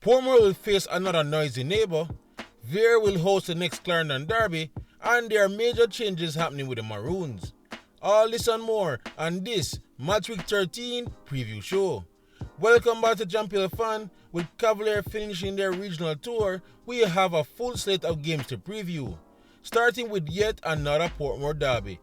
Portmore will face another noisy neighbour, Vere will host the next Clarendon derby, and there are major changes happening with the Maroons. All this and more on this Match Week 13 preview show. Welcome back to JPL Fan. With Cavalier finishing their regional tour, we have a full slate of games to preview, starting with yet another Portmore derby.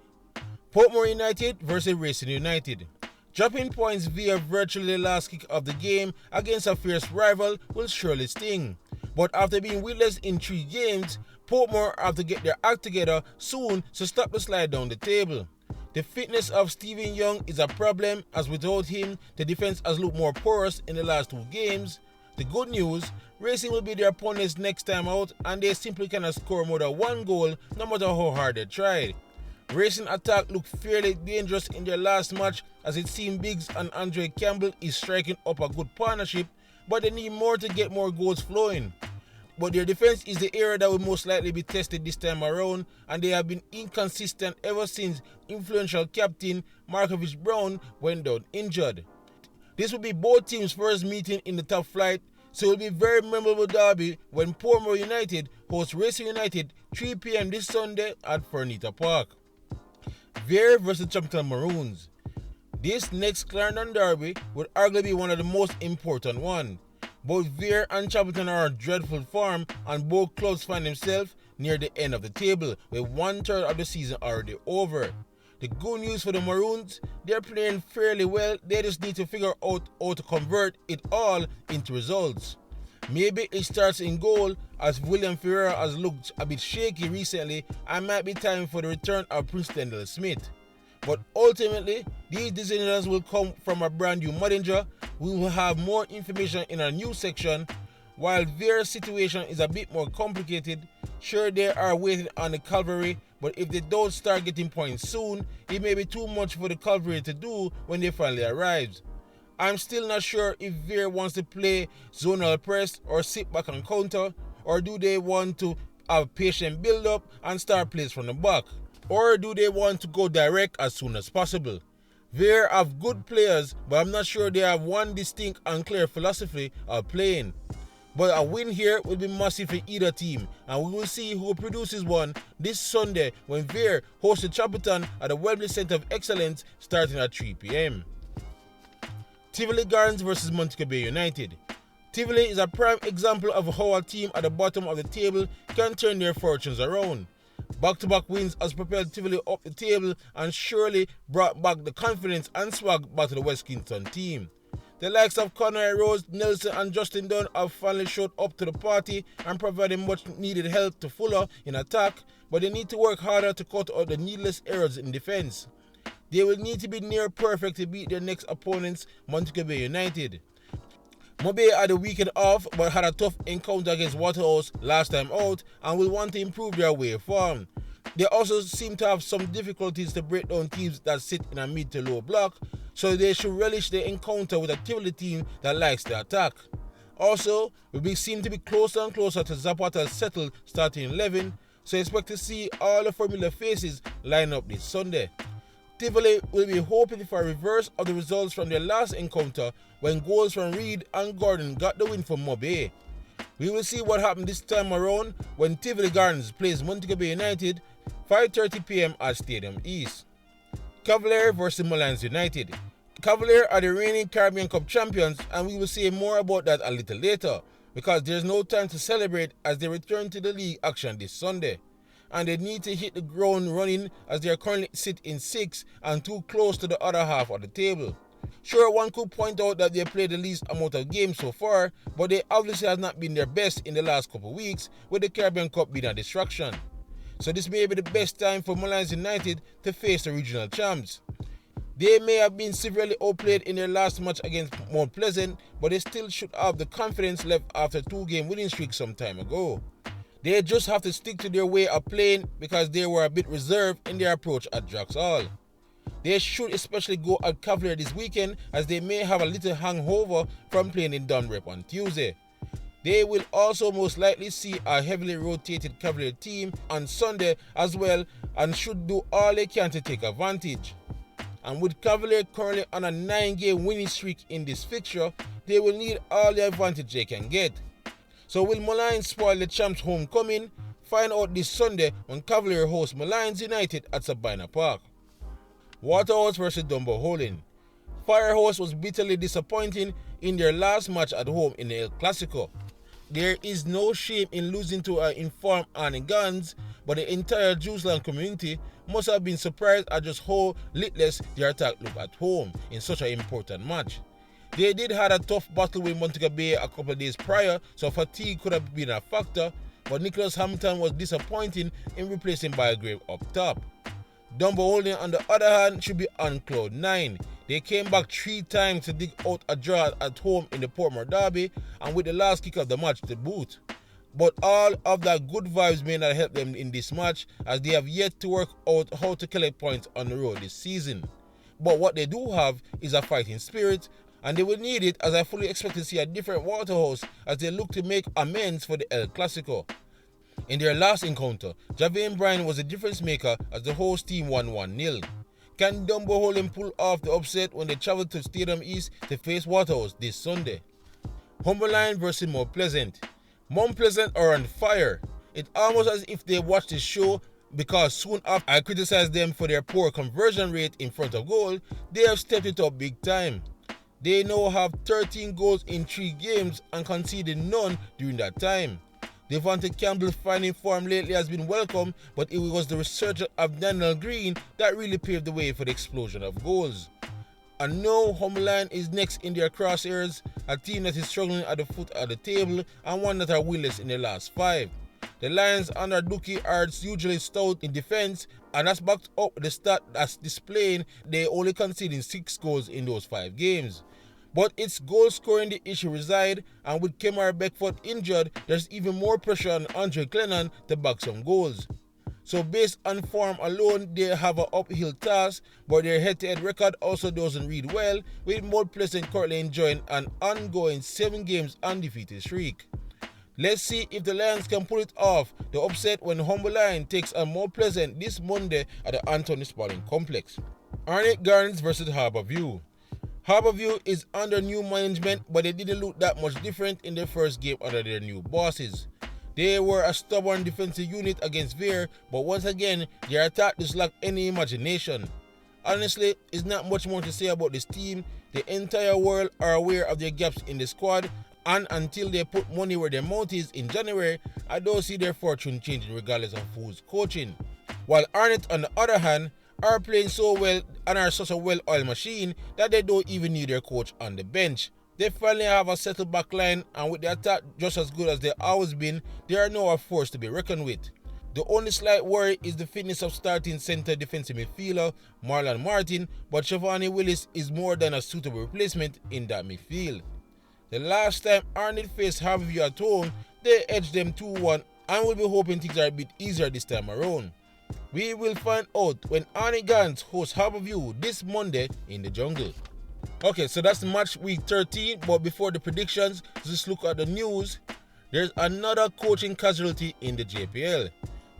Portmore United versus Racing United. Dropping points via virtually the last kick of the game against a fierce rival will surely sting. But after being winless in 3 games, Portmore have to get their act together soon to stop the slide down the table. The fitness of Stephen Young is a problem, as without him, the defense has looked more porous in the last 2 games. The good news, Racing will be their opponents next time out, and they simply cannot score more than 1 goal no matter how hard they tried. Racing attack looked fairly dangerous in their last match, as it seemed Biggs and Andre Campbell is striking up a good partnership, but they need more to get more goals flowing. But their defense is the area that will most likely be tested this time around, and they have been inconsistent ever since influential captain Markovich Brown went down injured. This will be both teams' first meeting in the top flight, so it will be a very memorable derby when Portmore United hosts Racing United 3 p.m. this Sunday at Furnita Park. Vere versus Chapelton Maroons. This next Clarendon derby would arguably be one of the most important ones. Both Vere and Chapelton are in dreadful form, and both clubs find themselves near the end of the table, with 1/3 of the season already over. The good news for the Maroons, they're playing fairly well, they just need to figure out how to convert it all into results. Maybe it starts in goal, as William Ferreira has looked a bit shaky recently, and might be time for the return of Prince Dendell Smith. But ultimately, these decisions will come from a brand new manager. We will have more information in our news section. While Vere's situation is a bit more complicated, sure they are waiting on the Cavalier, but if they don't start getting points soon, it may be too much for the Cavalier to do when they finally arrive. I'm still not sure if Vere wants to play zonal press or sit back and counter, or do they want to have patient build-up and start plays from the back, or do they want to go direct as soon as possible. Vere have good players, but I'm not sure they have one distinct and clear philosophy of playing. But a win here will be massive for either team, and we will see who produces one this Sunday when Vere hosts Chapelton at the Wembley Centre of Excellence starting at 3 p.m. Tivoli Gardens versus Montego Bay United. Tivoli is a prime example of how a team at the bottom of the table can turn their fortunes around. Back-to-back wins has propelled Tivoli up the table and surely brought back the confidence and swag back to the West Kingston team. The likes of Conor Rose, Nelson and Justin Dunn have finally showed up to the party and provided much needed help to Fuller in attack, but they need to work harder to cut out the needless errors in defence. They will need to be near perfect to beat their next opponents, Montego Bay United. Mobe had the weekend off but had a tough encounter against Waterhouse last time out and will want to improve their way of form. They also seem to have some difficulties to break down teams that sit in a mid to low block, so they should relish the encounter with a Tivoli team that likes the attack. Also, we seem to be closer and closer to Zapata's settled starting 11, so expect to see all the familiar faces line up this Sunday. Tivoli will be hoping for a reverse of the results from their last encounter when goals from Reid and Gordon got the win for Mobe. We will see what happens this time around when Tivoli Gardens plays Montego Bay United 5:30 p.m. at Stadium East. Cavalier versus Molynes United. Cavalier are the reigning Caribbean Cup champions, and we will say more about that a little later, because there's no time to celebrate as they return to the league action this Sunday. And they need to hit the ground running as they are currently sit in 6th and too close to the other half of the table. Sure, one could point out that they played the least amount of games so far, but they obviously have not been their best in the last couple of weeks, with the Caribbean Cup being a distraction. So this may be the best time for Molynes United to face the regional champs. They may have been severely outplayed in their last match against Mount Pleasant, but they still should have the confidence left after a 2-game winning streak some time ago. They just have to stick to their way of playing because they were a bit reserved in their approach at Drax Hall. They should especially go at Cavalier this weekend, as they may have a little hangover from playing in Dunrep on Tuesday. They will also most likely see a heavily rotated Cavalier team on Sunday as well, and should do all they can to take advantage. And with Cavalier currently on a 9-game winning streak in this fixture, they will need all the advantage they can get. So will Molynes spoil the champs' homecoming? Find out this Sunday when Cavalier hosts Molynes United at Sabina Park. Waterhouse vs Dunbeholden. Firehouse was bitterly disappointing in their last match at home in the El Clasico. There is no shame in losing to an informed Arnett, but the entire Jerusalem community must have been surprised at just how litless their attack looked at home in such an important match. They did have a tough battle with Montego Bay a couple of days prior, so fatigue could have been a factor, but Nicholas Hampton was disappointing in replacing Belgrave up top. Dunbeholden, on the other hand, should be on cloud 9. They came back 3 times to dig out a draw at home in the Portmore derby, and with the last kick of the match to boot. But all of that good vibes may not help them in this match, as they have yet to work out how to collect points on the road this season. But what they do have is a fighting spirit, and they will need it, as I fully expect to see a different Waterhouse as they look to make amends for the El Clasico. In their last encounter, Javian Bryan was a difference maker as the host team won 1-0. Can Dunbeholden pull off the upset when they travel to Stadium East to face Waterhouse this Sunday? Molynes vs Mount Pleasant. Mount Pleasant are on fire. It's almost as if they watched the show, because soon after I criticized them for their poor conversion rate in front of goal, they have stepped it up big time. They now have 13 goals in 3 games and conceded none during that time. Devontae Campbell finding form lately has been welcome, but it was the resurgence of Daniel Green that really paved the way for the explosion of goals. And now Molynes is next in their crosshairs, a team that is struggling at the foot of the table and one that are winless in the last 5. The Lions under Dookie are usually stout in defense, and that's backed up the stat that's displaying they only conceding 6 goals in those 5 games. But it's goal scoring the issue reside, and with Kemar Beckford injured, there's even more pressure on Andre Clennon to back some goals. So based on form alone, they have an uphill task, but their head-to-head record also doesn't read well, with Mount Pleasant currently enjoying an ongoing 7 games undefeated streak. Let's see if the Lions can pull it off, the upset when Molynes takes on Mount Pleasant this Monday at the Anthony Spalding Complex. Arnett vs Harbour. Harbour is under new management, but they didn't look that much different in their first game under their new bosses. They were a stubborn defensive unit against Vere, but once again, their attack just lacked any imagination. Honestly, it's not much more to say about this team. The entire world are aware of their gaps in the squad, and until they put money where their mouth is in January, I don't see their fortune changing regardless of who's coaching. While Arnett, on the other hand, are playing so well and are such a well-oiled machine that they don't even need their coach on the bench. They finally have a settled back line, and with the attack just as good as they've always been, they are now a force to be reckoned with. The only slight worry is the fitness of starting centre defensive midfielder Marlon Martin, but Shivani Willis is more than a suitable replacement in that midfield. The last time Arnett faced Harbour at home, they edged them 2-1, and we'll be hoping things are a bit easier this time around. We will find out when Arnett hosts Harbour this Monday in the jungle. Okay, so that's match week 13, but before the predictions, just look at the news. There's another coaching casualty in the JPL.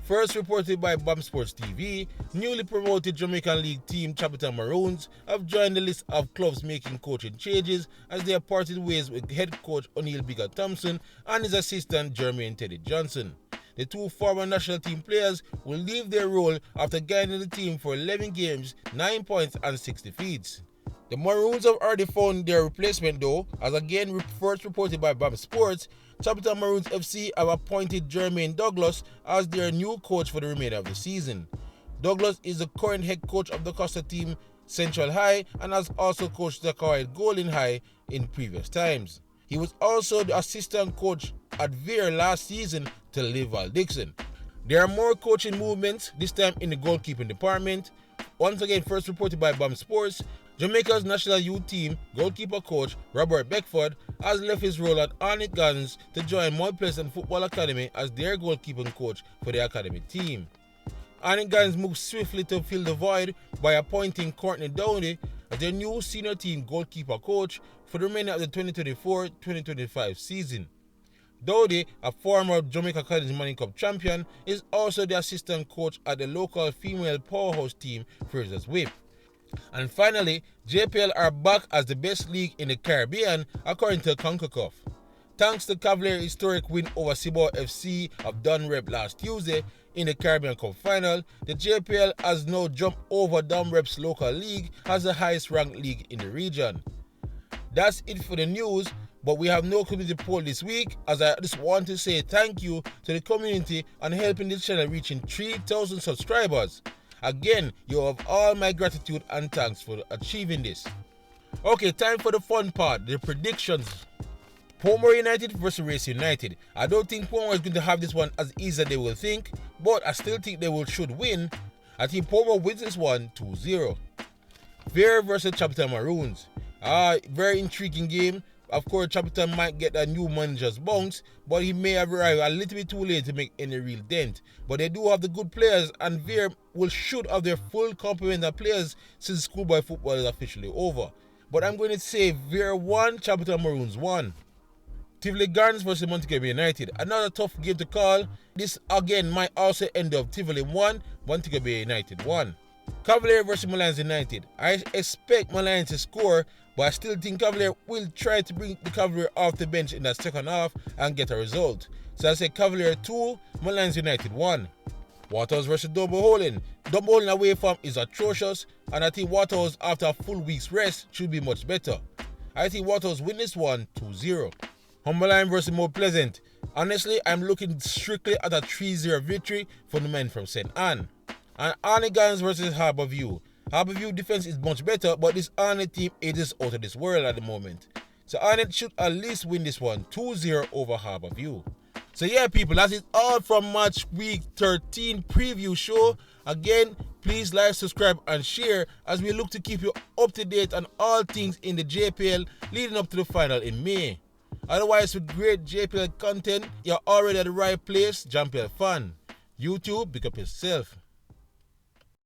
First reported by BAM Sports TV, newly promoted Jamaican League team Chapelton Maroons have joined the list of clubs making coaching changes as they have parted ways with head coach O'Neil Bigger Thompson and his assistant Jermaine Teddy Johnson. The 2 former national team players will leave their role after guiding the team for 11 games, 9 points and 6 defeats. The Maroons have already found their replacement though, as again first reported by BAM Sports, Chapelton Maroons FC have appointed Jermaine Douglas as their new coach for the remainder of the season. Douglas is the current head coach of the Costa team Central High and has also coached the Kawhi Golden High in previous times. He was also the assistant coach at Vere last season to Leval Dixon. There are more coaching movements, this time in the goalkeeping department. Once again, first reported by BAM Sports, Jamaica's national youth team goalkeeper coach Robert Beckford has left his role at Arnett to join Mount Pleasant Football Academy as their goalkeeping coach for the academy team. Arnett moved swiftly to fill the void by appointing Courtney Downey as their new senior team goalkeeper coach for the remainder of the 2024-2025 season. Dowdy, a former Jamaica College Money Cup champion, is also the assistant coach at the local female powerhouse team Fraser's Whip. And finally, JPL are back as the best league in the Caribbean according to CONCACAF. Thanks to Cavalier historic win over Cibao FC of Dunrep last Tuesday in the Caribbean Cup final, the JPL has now jumped over Dunrep's local league as the highest ranked league in the region. That's it for the news, but we have no community poll this week, as I just want to say thank you to the community on helping this channel reaching 3,000 subscribers. Again, you have all my gratitude and thanks for achieving this. Okay, time for the fun part, the predictions. Portmore United versus Race United. I don't think Portmore is going to have this one as easy as they will think, but I still think they should win. I think Portmore wins this one 2-0. Vere versus Chapelton Maroons. Very intriguing game. Of course, Chapelton might get a new manager's bounce, but he may have arrived a little bit too late to make any real dent. But they do have the good players, and Vere should have their full complement of players since schoolboy football is officially over. But I'm going to say Vere 1, Chapelton Maroons 1. Tivoli Gardens versus Montego Bay United. Another tough game to call. This again might also end up Tivoli 1, Montego Bay United 1. Cavalier versus Molynes United. I expect Molynes to score, but I still think Cavalier will try to bring the Cavalier off the bench in the second half and get a result. So I say Cavalier 2, Molynes United 1. Waterhouse versus Dunbeholden. Dunbeholden away form is atrocious, and I think Waterhouse after a full week's rest should be much better. I think Waterhouse win this one 2-0. Molynes versus More Pleasant. Honestly, I'm looking strictly at a 3-0 victory for the men from St. Anne. And Arnett versus Harbour View. Harbour View defense is much better, but this Arnett team is out of this world at the moment. So Arnett should at least win this one 2-0 over Harbour View. So yeah, people, that is all from Match Week 13 preview show. Again, please like, subscribe and share as we look to keep you up to date on all things in the JPL leading up to the final in May. Otherwise, with great JPL content, you're already at the right place, JPL fan. YouTube, pick up yourself.